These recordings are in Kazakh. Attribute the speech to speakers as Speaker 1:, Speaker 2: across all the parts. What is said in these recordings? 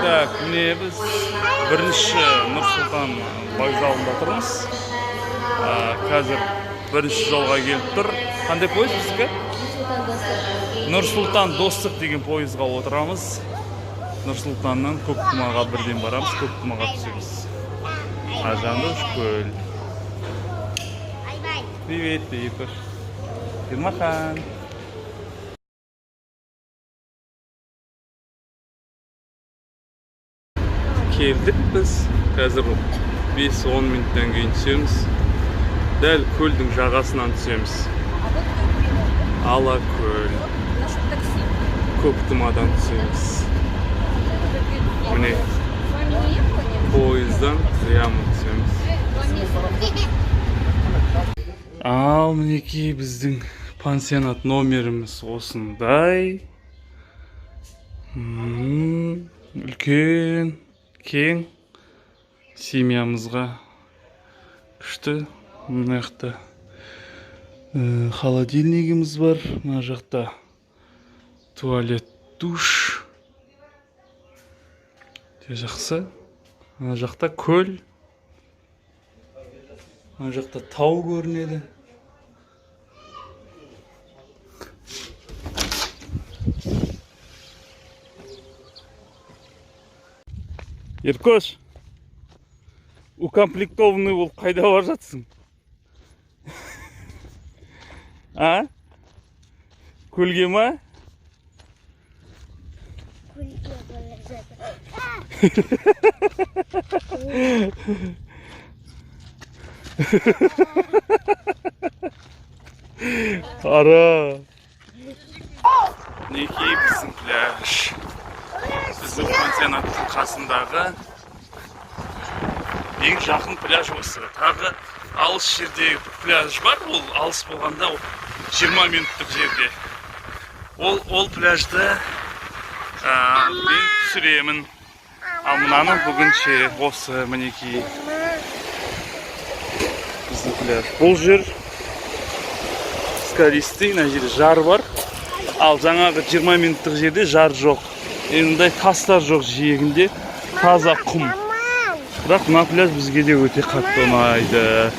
Speaker 1: Так, міне біз бірінші Нұр-Сұлтан вокзалында тұрмыз. Қазір бірінші жолға келіп тұр. Қандай пойыз біздікі? Нұр-Сұлтан Достық деген пойызға отырамыз. Нұр-Сұлтаннан Көктұмаға бірден барамыз, Көктұмаға түсеміз. Ажанды Үшкөл. Привет, Виктор. Ермахан. Келдік біз. Қазір 5-10 минуттан кейін түсеміз. Дәл көлдің жағасынан түсеміз. Алакөл. Көктұмадан түсеміз. Міне пойыздан прямо түсеміз. Ал мінекей біздің пансионат номеріміз осындай. Үлкен, кең, семьямызға күшті. Мына жақта холодильнигіміз бар. Мына жақта туалет, душ. Жақсы. Мына жақта көл. Мына жақта тау көрінеді. Еркош, укомплектованный болып қайда бар жатсың? А? Көлге ма?
Speaker 2: Көлге бара жатыр.
Speaker 1: Ара. Некей біздің пляж. Біздің пансионаттың қасындағы ең жақын пляж осы. Тағы алыс жерде пляж бар, ол алыс болғанда 20 минуттық жерде. Ол пляжды мен түсіремін. Ал мұнаны бүгінше осы мінекей біздің пляж. Бұл жер скалистый, мына жерде жар бар. Ал жаңағы 20 минуттық жерде жар жоқ. Енді тастар жоқ жиегінде, таза құм. Бірақ мына пляж бізге де өте қатты ұнайды.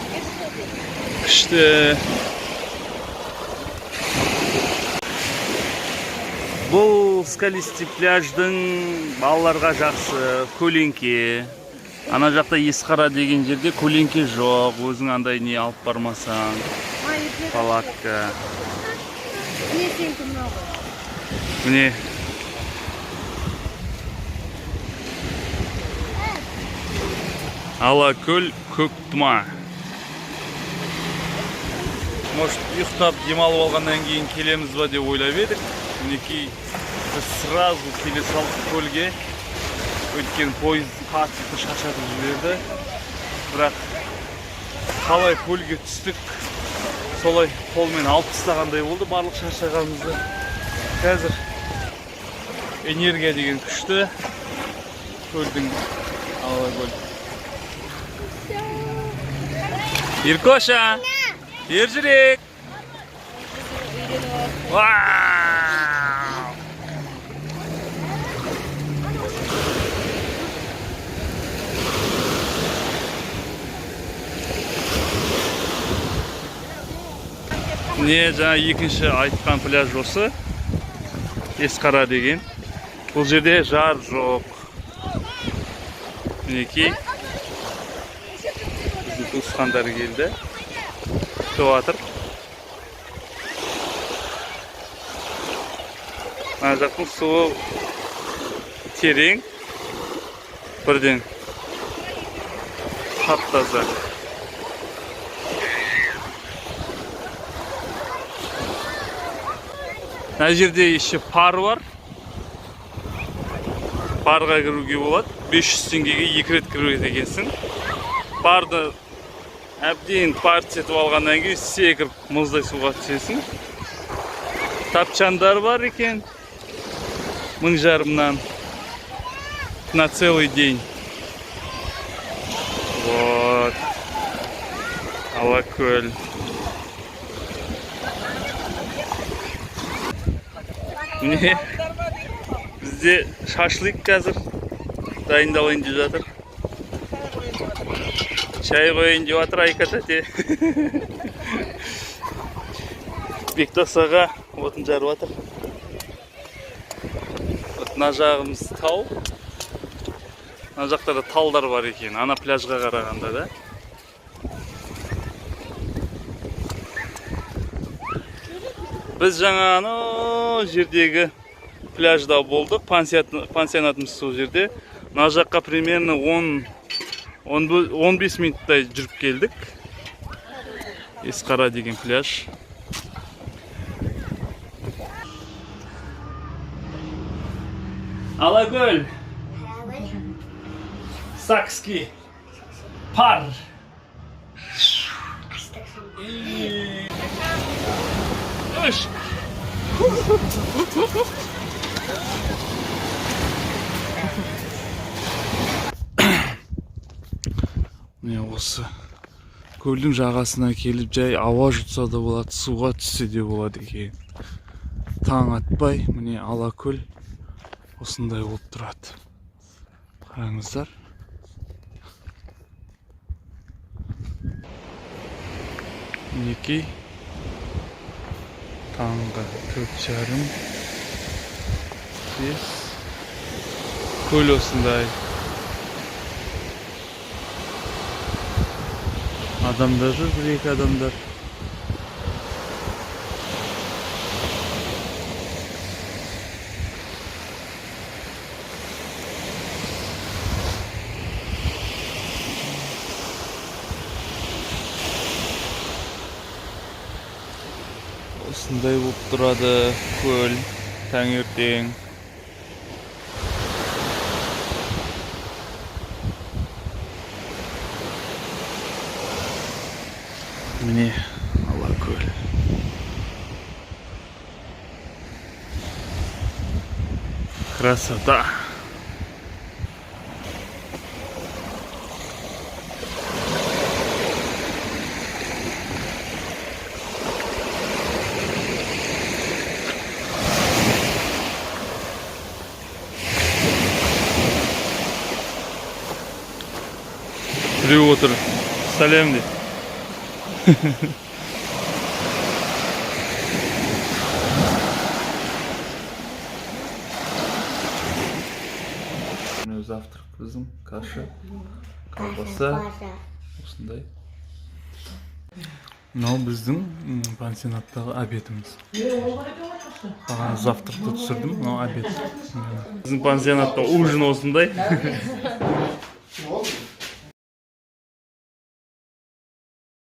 Speaker 1: Күшті. Бұл скалистый пляждың балаларға жақсы, көлеңке. Ана жақта Есқара деген жерде көлеңке жоқ. Өзің андай не алып бармасаң. Палатка. Міне. Алакөл, Көктұма. Может, ұйықтап демалып алғаннан кейін келеміз ба деп ойлап едік. Мінекей біз сразу келе салдық көлге. Өткен пойыз қатты шаршатып жіберді. Бірақ қалай көлге түстік, солай қолмен алып тастағандай болды барлық шаршағанымызды. Қазір энергия деген күшті. Көлдің Алакөл. Еркоша, ержүрек. Вау! Не, жаңа екінші айтқан пляж осы. Есқара деген. Бұл жерде жар жоқ. Мінекей. Туысқандары келді. Күтіп жатыр. Мына жақтың суы терең. Бірден тап-таза. Мына жерде еще пар бар. Парға кіруге болады. 500 теңгеге 2 рет кіреді екенсің. Парды әбден пар етіп алғаннан кейін секіріп мұздай суға түсесің. Тапчандар бар екен. 1500 на целый день. Вот. Алакөл. Міне бізде шашлык қазір. дайындалайын деп жатыр. Чай қойын деп жатыр Айка тәте. Бектас аға отын жарып жатыр. Мына жағымыз тау. Мына жақтарда талдар бар екен, ана пляжға қарағанда да. Біз жаңа анау жердегі пляжда болдық, пансионатымыз сол жерде. Мына жаққа примерно 10-15 минуттай жүріп келдік. Есқара деген пляж. Алакөл, Сакский, Пар. Үш. Міне осы көлдің жағасына келіп жай ауа жұтса да болады, суға түссе де болады екен. Таң атпай, міне Алакөл осындай болып тұрады. Қараңыздар. Мінекей таңғы 4:30. Көл осындай. Адамдар жүр, бір-екі адамдар. Осындай болып тұрады көл таңертең. Міне Алакөл. Красота. Біреу отыр, сәлем де. Завтрак біздің, каша, колбаса, осындай. Мынау біздің пансионаттағы обедіміз. Бағана завтракты түсірдім, мынау обед. Біздің пансионатта ужин осындай.